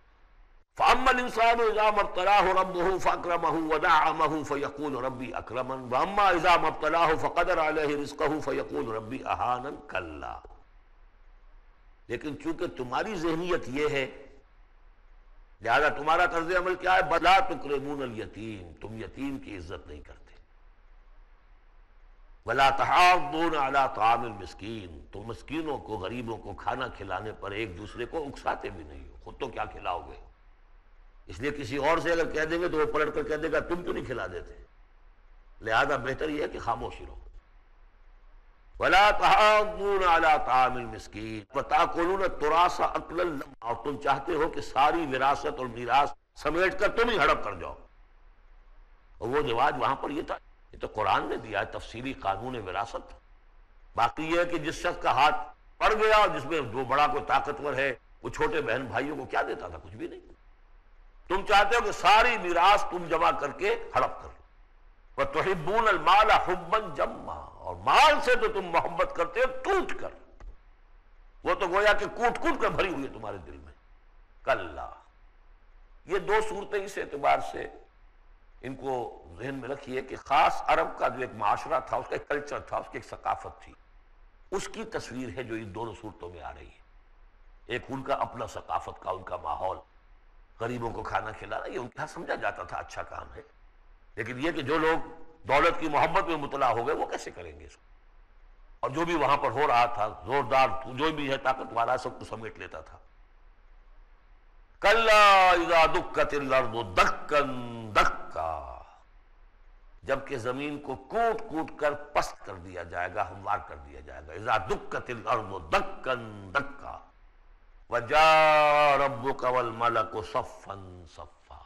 فَأَمَّا الْإِنسَانُ إِذَا مَا ابْتَلَاهُ رَبُّهُ فَأَكْرَمَهُ وَنَعَّمَهُ فَيَقُولُ رَبِّي أَكْرَمَنِ وَأَمَّا إِذَا مَا ابْتَلَاهُ فَقَدَرَ عَلَيْهِ رِزْقَهُ فَيَقُولُ رَبِّي أَهَانَنِ كَلَّا۔ لیکن چونکہ تمہاری ذہنیت یہ ہے، لہذا تمہارا طرز عمل کیا ہے؟ بَلَا تُكْرِمُونَ الْيَتِيمَ، تم یتیم کی عزت نہیں کرتے۔ وَلَا تَحَاضُّونَ عَلَىٰ طَعَامِ الْمِسْكِينِ، تو مسکینوں کو، غریبوں کو کھانا کھلانے پر ایک دوسرے کو اکساتے بھی نہیں ہو، خود تو کیا کھلاؤ گے؟ اس لیے کسی اور سے اگر کہہ دیں گے تو وہ پلٹ کر کہہ دے گا تم کیوں نہیں کھلا دیتے، لہذا بہتر یہ ہے کہ خاموشی رہو۔ وَلَا تَحَاضُّونَ عَلَىٰ طَعَامِ الْمِسْكِينِ وَتَأْكُلُونَ التُّرَاثَ أَكْلًا لَمًّا، اور تم چاہتے ہو کہ ساری وراثت اور میراث سمیٹ کر تم ہی ہڑپ کر جاؤ۔ اور وہ رواج وہاں پر یہ تھا، یہ تو قرآن نے دیا ہے تفصیلی قانون وراثت۔ باقی یہ ہے کہ جس شخص کا ہاتھ پڑ گیا اور جس میں جو بڑا کوئی طاقتور ہے وہ چھوٹے بہن بھائیوں کو کیا دیتا تھا؟ کچھ بھی نہیں۔ تم چاہتے ہو کہ ساری میراث تم جمع کر کے ہڑپ کر لو۔ وَتُحِبُّونَ الْمَالَ حُبًّا جَمًّا، اور مال سے تو تم محبت کرتے ہو ٹوٹ کر، وہ تو گویا کہ کوٹ کوٹ کر بھری ہوئی ہے تمہارے دل میں۔ کلا، یہ دو صورتیں اس اعتبار سے ان کو ذہن میں رکھیے کہ خاص عرب کا جو ایک معاشرہ تھا، اس کا ایک کلچر تھا، اس کی ایک ثقافت تھی، اس کی تصویر ہے جو ان دونوں صورتوں میں آ رہی ہے۔ ایک ان کا اپنا ثقافت کا، ان کا ماحول، غریبوں کو کھانا کھلانا، یہ ان کے ہاں سمجھا جاتا تھا اچھا کام ہے، لیکن یہ کہ جو لوگ دولت کی محبت میں مبتلا ہو گئے وہ کیسے کریں گے اس کو؟ اور جو بھی وہاں پر ہو رہا تھا، زوردار جو بھی ہے طاقت والا، سب کو سمیٹ لیتا تھا۔ کلا اذا دکت الارض دکا دکا، جبکہ زمین کو کوٹ کوٹ کر پست کر دیا جائے گا، ہموار کر دیا جائے گا۔ اذا دکت الارض دکا دکا وجاء ربک والملک صفا صفا،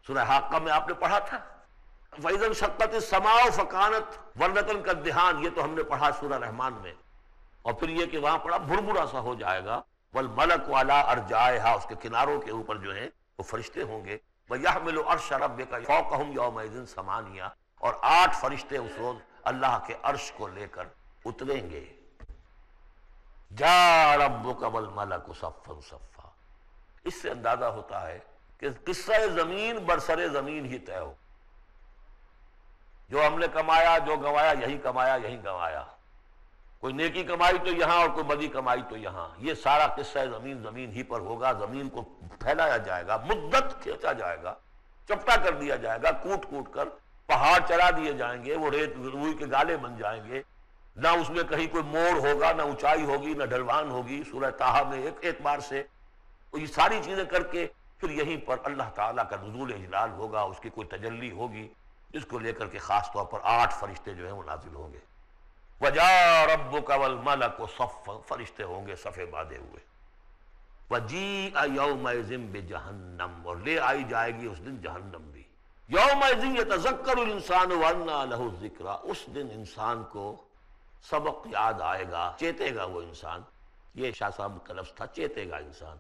سورہ حاقہ میں آپ نے پڑھا تھا فَإِذَا انشَقَّتِ السَّمَاءُ فَكَانَتْ وَرْدَةً كَالدِّهَانِ، یہ تو ہم نے پڑھا سورہ رحمان میں، اور پھر یہ کہ وہاں پڑھا بھربھرا سا ہو جائے گا، وَالْمَلَكُ عَلَىٰ أَرْجَائِهَا، اس کے کناروں کے اوپر جو ہیں وہ فرشتے ہوں گے، وَيَحْمِلُ عَرْشَ رَبِّكَ فَوْقَهُمْ يَوْمَئِذٍ ثَمَانِيَةٌ، اور 8 فرشتے اس روز اللہ کے عرش کو لے کر اتریں گے۔ جَاءَ رَبُّكَ وَالْمَلَكُ صَفًّا صَفًّا، اس سے اندازہ ہوتا ہے کہ قصہ زمین برسر زمین ہی طے ہو، جو ہم نے کمایا، جو گنوایا، یہی کمایا یہی گنوایا، کوئی نیکی کمائی تو یہاں اور کوئی بدی کمائی تو یہاں، یہ سارا قصہ زمین زمین ہی پر ہوگا۔ زمین کو پھیلایا جائے گا، مدت کھینچا جائے گا، چپٹا کر دیا جائے گا، کوٹ کوٹ کر پہاڑ چلا دیے جائیں گے، وہ ریت روئی کے گالے بن جائیں گے، نہ اس میں کہیں کوئی موڑ ہوگا، نہ اونچائی ہوگی، نہ ڈھلوان ہوگی۔ سورہ طٰہٰ میں ایک بار سے یہ ساری چیزیں کر کے پھر یہیں پر اللہ تعالیٰ کا نزول اجلال ہوگا، اس کی کوئی تجلی ہوگی، جس کو لے کر کے خاص طور پر 8 فرشتے جو ہیں وہ نازل ہوں گے۔ وَجَاءَ رَبُّكَ وَالْمَلَكُ صَفًّا، فرشتے ہوں گے صفے باندھے ہوئے۔ وَجِيءَ يَوْمَئِذٍ بِجَهَنَّمَ، اور لے آئی جائے گی اس دن جہنم بھی۔ يَوْمَئِذٍ يَتَذَكَّرُ الْإِنسَانُ وَأَنَّىٰ لَهُ الذِّكْرَىٰ، اس دن انسان کو سبق یاد آئے گا، چیتے گا وہ انسان، یہ شاہ صاحب کا لفظ تھا، چیتے گا انسان،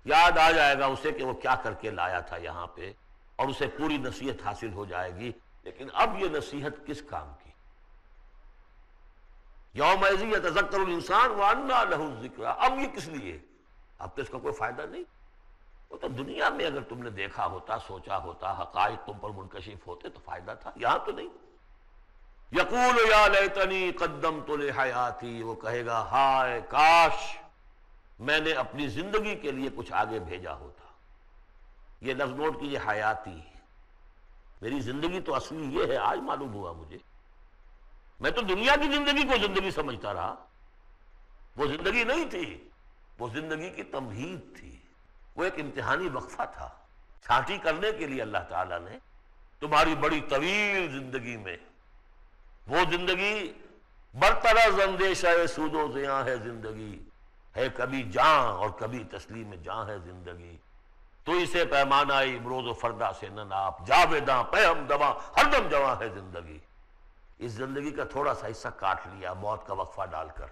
یاد آ جائے گا اسے کہ وہ کیا کر کے لایا تھا یہاں پہ، اور اسے پوری نصیحت حاصل ہو جائے گی۔ لیکن اب یہ نصیحت کس کام کی؟ یومئذ یتذکر الانسان وانیٰ لہ الذکریٰ، اب یہ کس لیے؟ اب تو اس کا کوئی فائدہ نہیں۔ وہ تو دنیا میں اگر تم نے دیکھا ہوتا، سوچا ہوتا، حقائق تم پر منکشف ہوتے تو فائدہ تھا، یہاں تو نہیں۔ یقول یا لیتنی قدمت لحیاتی، وہ کہے گا ہائے کاش میں نے اپنی زندگی کے لیے کچھ آگے بھیجا ہوتا۔ یہ لفظ نوٹ کیجیے، حیاتی، میری زندگی تو اصلی یہ ہے، آج معلوم ہوا مجھے، میں تو دنیا کی زندگی کو زندگی سمجھتا رہا، وہ زندگی نہیں تھی، وہ زندگی کی تمہید تھی، وہ ایک امتحانی وقفہ تھا، چھانٹی کرنے کے لیے اللہ تعالیٰ نے تمہاری بڑی طویل زندگی میں، وہ زندگی برطرز اندیشہ سود و زیاں ہے زندگی، ہے کبھی جاں اور کبھی تسلیم جاں ہے زندگی، تو اسے پیمانہ امروز و فردا سے نہ ناپ، جاویداں پہ ہم دواں ہر دم جواں ہے زندگی۔ اس زندگی کا تھوڑا سا حصہ کاٹ لیا موت کا وقفہ ڈال کر،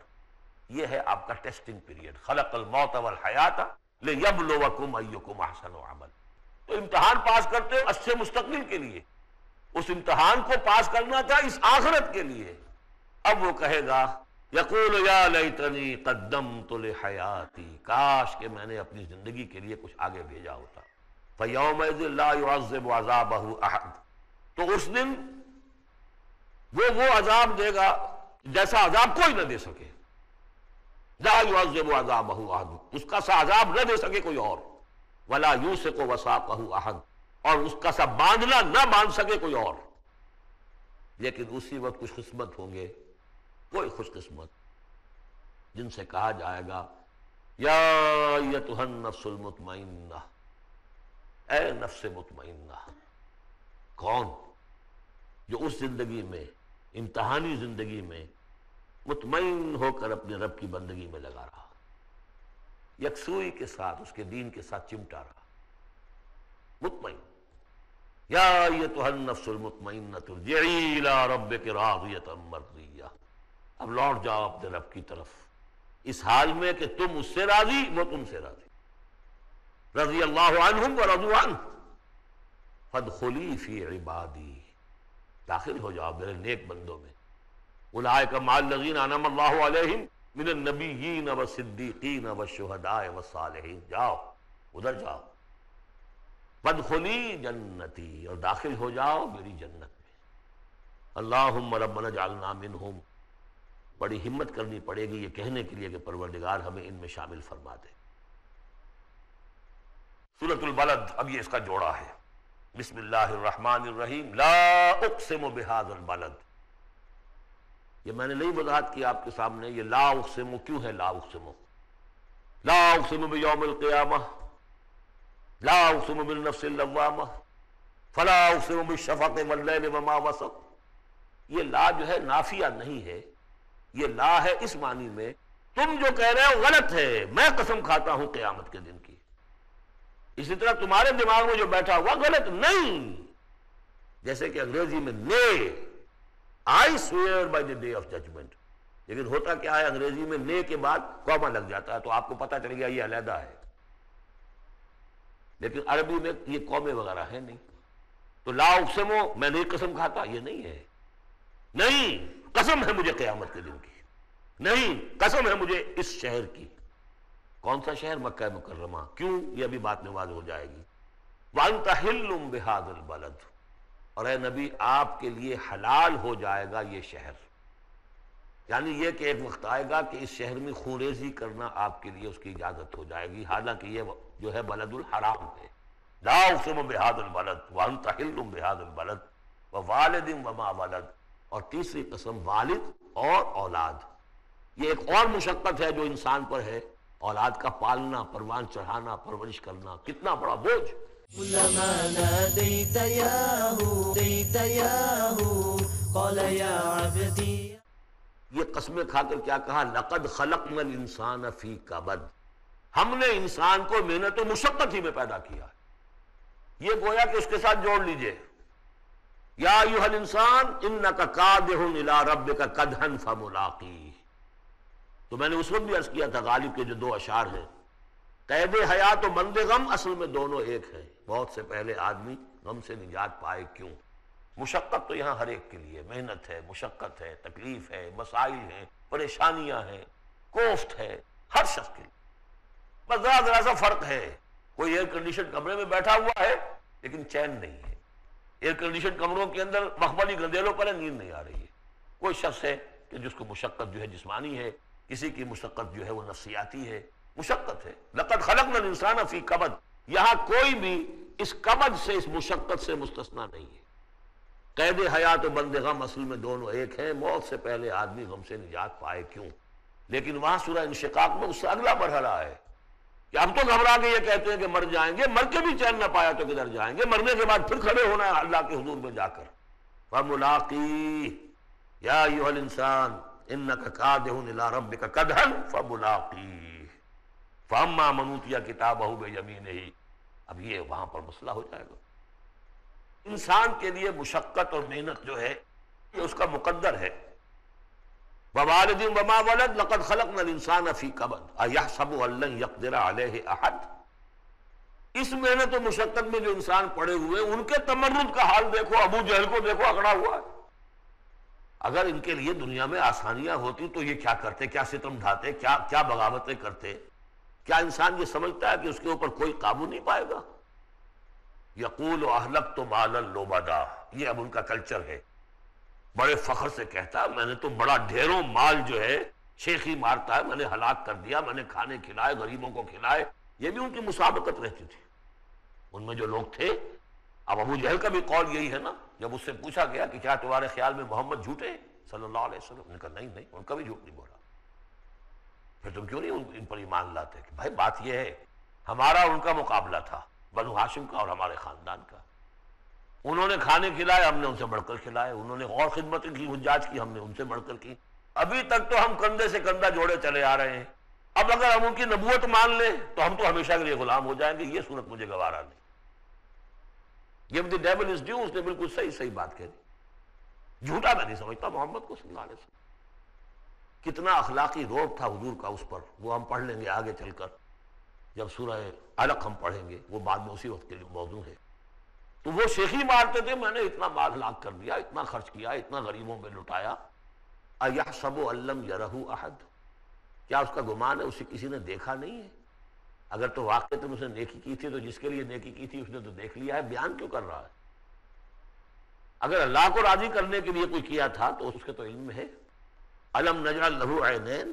یہ ہے آپ کا ٹیسٹنگ پیریڈ۔ خلق الموت والحیات لیبلوکم ایکم احسن عمل، تو امتحان پاس کرتے ہو اچھے مستقبل کے لیے، اس امتحان کو پاس کرنا تھا اس آخرت کے لیے۔ اب وہ کہے گا یقول یا لیتنی قدمت لحیاتی، کاش کہ میں نے اپنی زندگی کے لیے کچھ آگے بھیجا ہوتا۔ فیومئذ لا یعذب عذابہ احد، تو اس دن وہ عذاب دے گا جیسا عذاب کوئی نہ دے سکے، لا یعذب عذابہ احد، اس کا سا عذاب نہ دے سکے کوئی اور، ولا یوثق وثاقہ احد، اور اس کا سا باندھنا نہ باندھ سکے کوئی اور۔ لیکن اسی وقت خوش قسمت ہوں گے کوئی خوش قسمت جن سے کہا جائے گا یا ایتھا النفس المطمئنہ، اے نفس مطمئنہ۔ کون؟ جو اس زندگی میں، امتحانی زندگی میں مطمئن ہو کر اپنے رب کی بندگی میں لگا رہا، یکسوئی کے ساتھ اس کے دین کے ساتھ چمٹا رہا، مطمئن۔ یا ایتھا النفس المطمئنہ ارجعی الی ربک راضیۃ مرضیہ، اب لوٹ جاؤ اپنے رب کی طرف اس حال میں کہ تم اس سے راضی، وہ تم سے راضی۔ رضی اللہ عنہم ورضوا عنہ فادخلی فی عبادی، داخل ہو جاؤ میرے نیک بندوں میں۔ اولئک مع الذین انعم اللہ علیہم من النبیین والصدیقین والشہداء والصالحین، جاؤ ادھر جاؤ۔ فادخلی جنتی، اور داخل ہو جاؤ میری جنت میں۔ اللہم ربنا اجعلنا منہم، بڑی ہمت کرنی پڑے گی یہ کہنے کے لیے کہ پروردگار ہمیں ان میں شامل فرما دے۔ سورۃ البلد، اب یہ اس کا جوڑا ہے۔ بسم اللہ الرحمن الرحیم، لا اقسم بہذا البلد۔ یہ میں نے نہیں وضاحت کی آپ کے سامنے، یہ لا اقسم کیوں ہے؟ لا اقسم، لا اقسم بیوم القیامہ، لا اقسم بالنفس اللوامہ، فلا اقسم بالشفق واللیل وما وسق۔ یہ لا جو ہے نافیہ نہیں ہے، یہ لا ہے اس معنی میں تم جو کہہ رہے ہو غلط ہے، میں قسم کھاتا ہوں قیامت کے دن کی۔ اسی طرح تمہارے دماغ میں جو بیٹھا ہوا غلط نہیں، جیسے کہ انگریزی میں نے I swear by the day of judgment، لیکن ہوتا کیا ہے انگریزی میں نے کے بعد کوما لگ جاتا ہے تو آپ کو پتہ چل گیا یہ علیحدہ ہے، لیکن عربی میں یہ قومیں وغیرہ ہیں نہیں۔ تو لا اقسمو، میں نہیں قسم کھاتا، یہ نہیں ہے، نہیں قسم ہے مجھے قیامت کے دن کی، نہیں قسم ہے مجھے اس شہر کی۔ کون سا شہر؟ مکہ مکرمہ۔ کیوں؟ یہ ابھی بات میں واضح ہو جائے گی۔ وَأَنْتَ حِلٌّ بِهَذَا الْبَلَدِ، اور اے نبی آپ کے لیے حلال ہو جائے گا یہ شہر، یعنی یہ کہ ایک وقت آئے گا کہ اس شہر میں خونریزی کرنا آپ کے لیے اس کی اجازت ہو جائے گی، حالانکہ یہ جو ہے بلد الحرام ہے۔ لا اقسم بہذا البلد وانت حل بہذا البلد ووالد وما ولد، اور تیسری قسم والد اور اولاد۔ یہ ایک اور مشقت ہے جو انسان پر ہے، اولاد کا پالنا، پروان چڑھانا، پرورش کرنا، کتنا بڑا بوجھ۔ كلما ناديت ياهو ديت ياهو قال يا عبدي۔ یہ قسمیں کھا کر کیا کہا؟ لقد خلقنا الانسان فی کبد، ہم نے انسان کو محنت و مشقت ہی میں پیدا کیا ہے۔ یہ گویا کہ اس کے ساتھ جوڑ لیجئے، یا ایھا الانسان انک کادح الی ربک کدحا فملاقیہ۔ تو میں نے اس وقت بھی عرض کیا تھا غالب کے جو دو اشعار ہیں، قید حیات و بند غم اصل میں دونوں ایک ہیں۔ بہت سے پہلے آدمی غم سے نجات پائے کیوں؟ مشقت تو یہاں ہر ایک کے لیے، محنت ہے، مشقت ہے، تکلیف ہے، مسائل ہیں، پریشانیاں ہیں، کوفت ہے، ہر شخص کے لیے۔ بس ذرا سا فرق ہے، کوئی ایئر کنڈیشن کمرے میں بیٹھا ہوا ہے لیکن چین نہیں ہے، ایئر کنڈیشن کمروں کے اندر مخملی گدیلوں پر نیند نہیں آ رہی ہے۔ کوئی شخص ہے کہ جس کو مشقت جو ہے جسمانی ہے، کسی کی مشقت جو ہے وہ نفسیاتی ہے، مشقت ہے۔ لقد خلقنا الانسان فی کبد، یہاں کوئی بھی اس کبد سے، اس مشقت سے مستثنا نہیں ہے۔ قید حیات و بند غم اصل میں دونوں ایک ہیں، موت سے پہلے آدمی غم سے نجات پائے کیوں؟ لیکن وہاں سورہ انشقاق میں اس سے اگلا مرحلہ ہے کہ اب تو گھبرا کے یہ کہتے ہیں کہ مر جائیں گے، مر کے بھی چین نہ پایا تو کدھر جائیں گے، مرنے کے بعد پھر کھڑے ہونا ہے اللہ کے حضور میں جا کر۔ فَمُلَاقِيهِ يَا أَيُّهَا الْإِنسَانُ إِنَّكَ كَادِحٌ إِلَىٰ رَبِّكَ كَدْحًا فَمُلَاقِيهِ فَأَمَّا مَنْ أُوتِيَ كِتَابَهُ بِيَمِينِهِ۔ اب یہ وہاں پر مسئلہ ہو جائے گا۔ انسان کے لیے مشقت اور محنت جو ہے یہ اس کا مقدر ہے۔ ووالد وما ولد لقد خلقنا الانسان فی کبد ایحسب ان لن یقدر علیہ احد۔ اس محنت و مشقت میں جو انسان پڑے ہوئے، ان کے تمرد کا حال دیکھو، ابو جہل کو دیکھو اکڑا ہوا ہے۔ اگر ان کے لیے دنیا میں آسانیاں ہوتی تو یہ کیا کرتے، کیا ستم ڈھاتے، کیا بغاوتیں کرتے؟ کیا انسان یہ سمجھتا ہے کہ اس کے اوپر کوئی قابو نہیں پائے گا؟ یقول اہلکت مالا لبدا، یہ اب ان کا کلچر ہے، بڑے فخر سے کہتا ہے میں نے تو بڑا ڈھیروں مال جو ہے شیخی مارتا ہے، میں نے ہلاک کر دیا، میں نے کھانے کھلائے، غریبوں کو کھلائے۔ یہ بھی ان کی مسابقت رہتی تھی۔ ان میں جو لوگ تھے، اب ابو جہل کا بھی قول یہی ہے نا، جب اس سے پوچھا گیا کہ کیا تمہارے خیال میں محمد جھوٹے ہیں؟ صلی اللہ علیہ وسلم نے کہا نہیں نہیں، ان کا بھی جھوٹ نہیں بولا. پھر تم کیوں نہیں ان پر ایمان لاتے؟ کہ بھائی بات یہ ہے ہمارا ان کا مقابلہ تھا، بنو ہاشم کا اور ہمارے خاندان کا. انہوں نے کھانے کھلائے، ہم نے ان سے بڑھ کر کھلائے. انہوں نے اور خدمت کی، حجاج کی، ہم نے ان سے بڑھ کر کی. ابھی تک تو ہم کندھے سے کندھا جوڑے چلے آ رہے ہیں. اب اگر ہم ان کی نبوت مان لیں تو ہم تو ہمیشہ کے لیے غلام ہو جائیں گے. یہ صورت مجھے گوارا نہیں. Give the devil his due، اس نے بالکل صحیح بات کہی. جھوٹا میں نہیں سمجھتا محمد کو صلی اللہ علیہ وسلم. کتنا اخلاقی روب تھا حضور کا اس پر، وہ ہم پڑھ لیں گے آگے چل کر جب سورہ علق ہم پڑھیں گے، وہ بعد میں اسی وقت کے لیے موضوع ہے. تو وہ شیخی مارتے تھے میں نے اتنا مال ہلاک کر دیا، اتنا خرچ کیا، اتنا غریبوں میں لٹایا. اَيَحْسَبُ أَن لَّمْ يَرَهُ أَحَدٌ، کیا اس کا گمان ہے اسے کسی نے دیکھا نہیں ہے؟ اگر تو واقعی تم اسے نیکی کی تھی تو جس کے لیے نیکی کی تھی اس نے تو دیکھ لیا ہے، بیان کیوں کر رہا ہے؟ اگر اللہ کو راضی کرنے کے لیے کوئی کیا تھا تو اس کے تو علم ہے. أَلَمْ نَجْعَل لَّهُ عَيْنَيْنِ،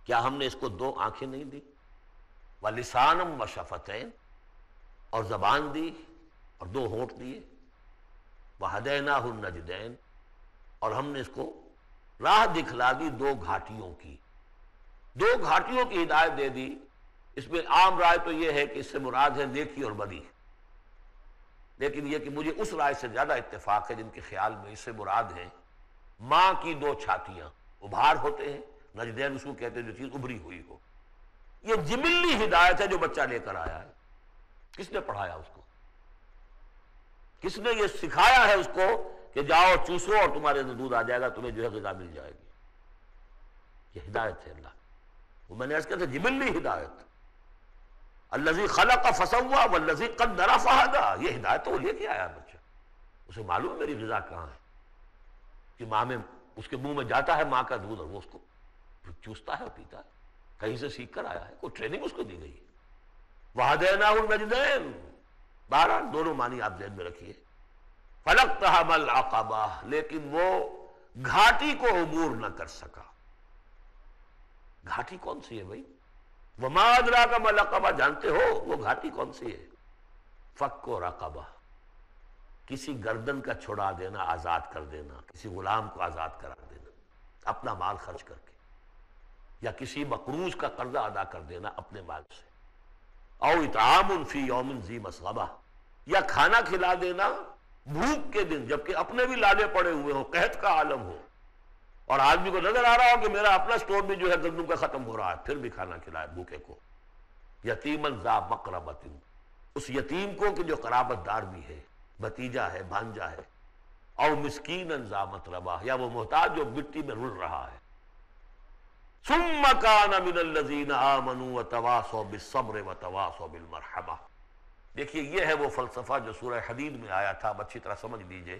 کیا ہم نے اس کو دو آنکھیں نہیں دی؟ وَلِسَانًا وَشَفَتَيْنِ، اور زبان دی اور دو ہونٹ دیے. وَهَدَيْنَاهُ النَّجْدَيْنِ، اور ہم نے اس کو راہ دکھلا دی دو گھاٹیوں کی. دو گھاٹیوں کی ہدایت دے دی. اس میں عام رائے تو یہ ہے کہ اس سے مراد ہے نیکی اور بدی، لیکن یہ کہ مجھے اس رائے سے زیادہ اتفاق ہے جن کے خیال میں اس سے مراد ہے ماں کی دو چھاتیاں. ابھار ہوتے ہیں، نجدین اس کو کہتے ہیں جو چیز ابھری ہوئی ہو. یہ جبلی ہدایت ہے جو بچہ لے کر آیا ہے. کس نے پڑھایا اس کو؟ کس نے یہ سکھایا ہے اس کو کہ جاؤ چوسو اور تمہارے اندر دودھ آ جائے گا، تمہیں جو ہے غذا مل جائے گی؟ یہ ہدایت ہے اللہ. وہ میں نے عرض کیا تھا جبلی ہدایت. الذی خلق فسوی والذی قدر فہدی، یہ ہدایت تو وہ لے کے آیا بچہ. اسے معلوم میری غذا کہاں ہے، کہ ماں میں اس کے منہ میں جاتا ہے ماں کا دودھ اور وہ اس کو چوستا ہے اور پیتا ہے. کہیں سے سیکھ کر آیا ہے، کوئی ٹریننگ اس کو دی گئی ہے. وَهَدَيْنَاهُ النَّجْدَيْنِ، بہرحال دونوں معنی آپ ذہن میں رکھیے. فَلَقْتَحَمَ الْعَقَبَةَ، لیکن وہ گھاٹی کو عبور نہ کر سکا. گھاٹی کون سی ہے بھائی؟ وَمَا أَدْرَاكَ مَا الْعَقَبَةُ، جانتے ہو وہ گھاٹی کون سی ہے؟ فَكُّ رَقَبَةٍ، کسی گردن کا چھڑا دینا، آزاد کر دینا، کسی غلام کو آزاد کرا دینا اپنا مال خرچ کر کے، یا کسی مقروض کا قرضہ ادا کر دینا اپنے مال سے. او اطعام فی یوم ذی مسغبہ، یا کھانا کھلا دینا بھوک کے دن جبکہ اپنے بھی لالے پڑے ہوئے ہوں، قحط کا عالم ہو، اور آدمی کو نظر آ رہا ہو کہ میرا اپنا سٹور بھی جو ہے گندم کا ختم ہو رہا ہے، پھر بھی کھانا کھلائے بھوکے کو. یتیمن ذا مقربۃ، اس یتیم کو کہ جو قرابت دار بھی ہے، بھتیجا ہے، بھانجا ہے. او مسکینن ذا متربہ، یا وہ محتاج جو مٹی میں رل رہا ہے. ثم کان من الذین آمنوا وتواصوا بالصبر وتواصوا بالمرحمہ. دیکھیے یہ ہے وہ فلسفہ جو سورہ حدید میں آیا تھا، اب اچھی طرح سمجھ لیجئے.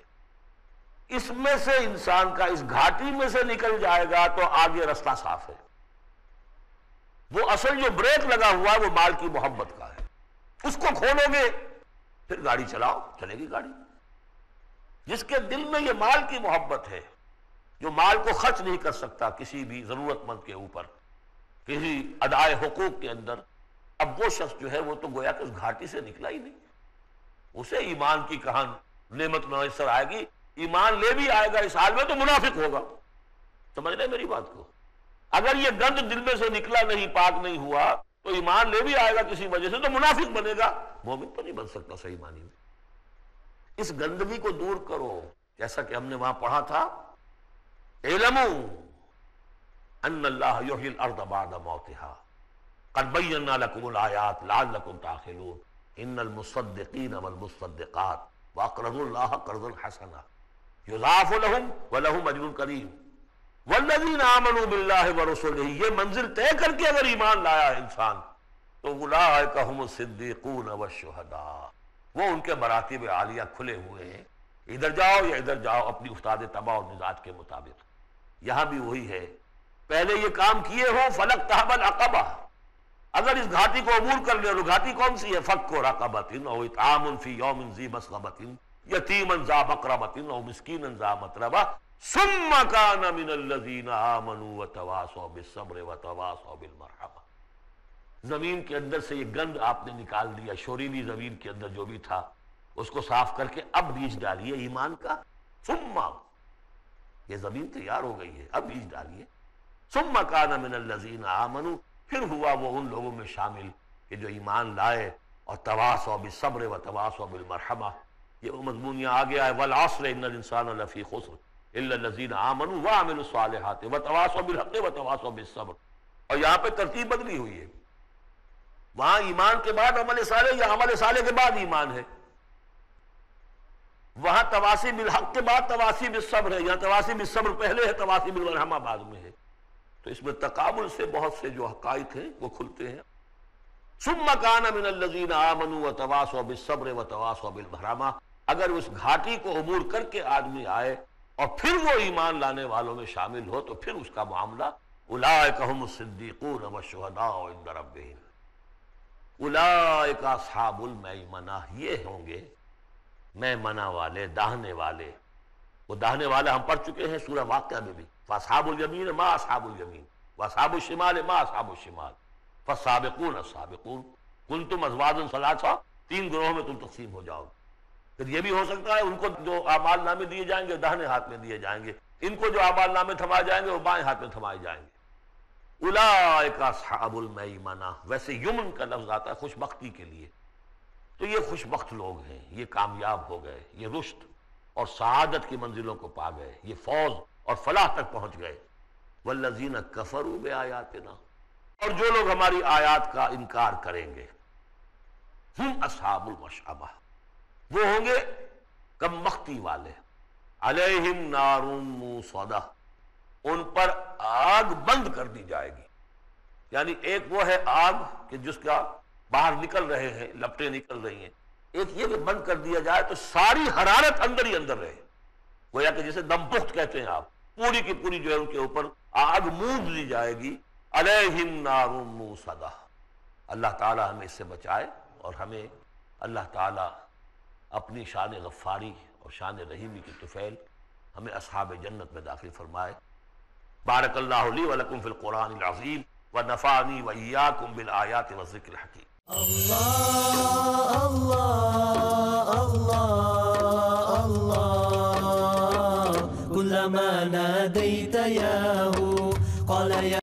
اس میں سے انسان کا اس گھاٹی میں سے نکل جائے گا تو آگے رستہ صاف ہے. وہ اصل جو بریک لگا ہوا ہے وہ مال کی محبت کا ہے. اس کو کھولو گے پھر گاڑی چلاؤ، چلے گی گاڑی. جس کے دل میں یہ مال کی محبت ہے، جو مال کو خرچ نہیں کر سکتا کسی بھی ضرورت مند کے اوپر، کسی ادائے حقوق کے اندر، اب وہ شخص جو ہے وہ تو گویا کہ اس گھاٹی سے نکلا ہی نہیں. اسے ایمان کی کہاں نعمت میسر آئے گی، ایمان لے بھی آئے گا اس حال میں تو منافق ہوگا. سمجھ رہے میری بات کو؟ اگر یہ گند دل میں سے نکلا نہیں، پاک نہیں ہوا، تو ایمان لے بھی آئے گا کسی وجہ سے تو منافق بنے گا، مومن تو نہیں بن سکتا صحیح معنی میں. اس گندگی کو دور کرو، جیسا کہ ہم نے وہاں پڑھا تھا اعلموا ان اللہ یحیی الارض بعد موتها قد بینا لکم الآیات لعلکم تعقلون ان المصدقین والمصدقات واقرضوا اللہ قرضا حسنا یضاعف لهم ولهم اجر کریم والذین آمنوا باللہ ورسلہ. یہ منزل طے کر کے اگر ایمان لایا ہے انسان تو اولئک هم الصدیقون والشہداء، وہ ان کے مراتب عالیہ کھلے ہوئے ہیں. ادھر جاؤ یا ادھر جاؤ اپنی استاد طبع اور مزاج کے مطابق. یہاں بھی وہی ہے، پہلے یہ کام کیے ہو فلک تحب العقبہ، اگر اس گھاٹی کو عبور کر لے، گھاٹی کون سی ہے؟ فک رقبۃ او اطعام فی یوم ذی مسغبۃ یتیما ذا مقربۃ او مسکینا ذا متربہ ثم کان من الذین آمنوا وتواصوا بالصبر وتواصوا بالمرحمہ. زمین کے اندر سے یہ گند آپ نے نکال دیا، شوریلی زمین کے اندر جو بھی تھا اس کو صاف کر کے اب بیج ڈالیے ایمان کا. ثم یہ زمین تیار ہو گئی ہے، اب بیج ڈالیے. ثم کان من الذین آمنوا، پھر ہوا وہ ان لوگوں میں شامل کہ جو ایمان لائے اور تواصوا بالصبر وتواصوا بالمرحمہ. یہ وہ مضمون یہاں آ گیا ہے، والعصر ان الانسان لفی خسر الا الذین آمنوا وعملوا الصالحات وتواصوا بالحق وتواصوا بالصبر. اور یہاں پہ ترتیب بدلی ہوئی ہے، وہاں ایمان کے بعد عمل صالح یا عمل صالح کے بعد ایمان ہے، وہاں تواصی بالحق کے بعد تواصی بالصبر ہے، یہاں تواصی بالصبر پہلے ہے، تواصی بالمرحمہ بعد میں ہے. تو اس میں تقابل سے بہت سے جو حقائق ہیں وہ کھلتے ہیں. ثم کان من الذین آمنوا وتواصوا بالصبر وتواصوا بالمرحمہ. اگر اس گھاٹی کو عبور کر کے آدمی آئے اور پھر وہ ایمان لانے والوں میں شامل ہو تو پھر اس کا معاملہ اولئک هم الصدیقون والشہداء عند ربہم. اولئک اصحاب المیمنہ، یہ ہوں گے میمنہ والے، داہنے والے. وہ داہنے والے ہم پڑھ چکے ہیں سورہ واقعہ میں بھی، فاصحاب الیمین ما اصحاب الیمین واصحاب الشمال ما اصحاب الشمال فالسابقون السابقون کنتم ازواجا ثلاثہ، 3 گروہوں میں تم تقسیم ہو جاؤ. پھر یہ بھی ہو سکتا ہے ان کو جو اعمال نامے دیے جائیں گے داہنے ہاتھ میں دیے جائیں گے، ان کو جو اعمال نامے تھمائے جائیں گے وہ بائیں ہاتھ میں تھمائے جائیں گے. اولئک اصحاب المیمنہ. ویسے یمن کا لفظ آتا ہے خوش بختی کے لیے، تو یہ خوش بخت لوگ ہیں، یہ کامیاب ہو گئے، یہ رشد اور سعادت کی منزلوں کو پا گئے، یہ فوز اور فلاح تک پہنچ گئے. والذین کفروا بآیاتنا، اور جو لوگ ہماری آیات کا انکار کریں گے، ہم اصحاب المشأمہ، وہ ہوں گے کم بختی والے. علیہم نار موصدہ، ان پر آگ بند کر دی جائے گی. یعنی ایک وہ ہے آگ کہ جس کا باہر نکل رہے ہیں، لپٹیں نکل رہی ہیں، ایک یہ کہ بند کر دیا جائے تو ساری حرارت اندر ہی اندر رہے، گویا کہ جسے دم پخت کہتے ہیں آپ، پوری کی پوری جو ہے ان کے اوپر آگ موند لی جائے گی. علیہم نار موصدہ. اللہ تعالی ہمیں اس سے بچائے اور ہمیں اللہ تعالی اپنی شان غفاری اور شان رحیمی کی طفیل ہمیں اصحاب جنت میں داخل فرمائے. بارک اللہ لی ولکم فی القرآن العظیم ونفعنی وإیاکم بالآیات والذکر الحکیم. اللہ اللہ اللہ اللہ، کلما نادیت یاہو قال یا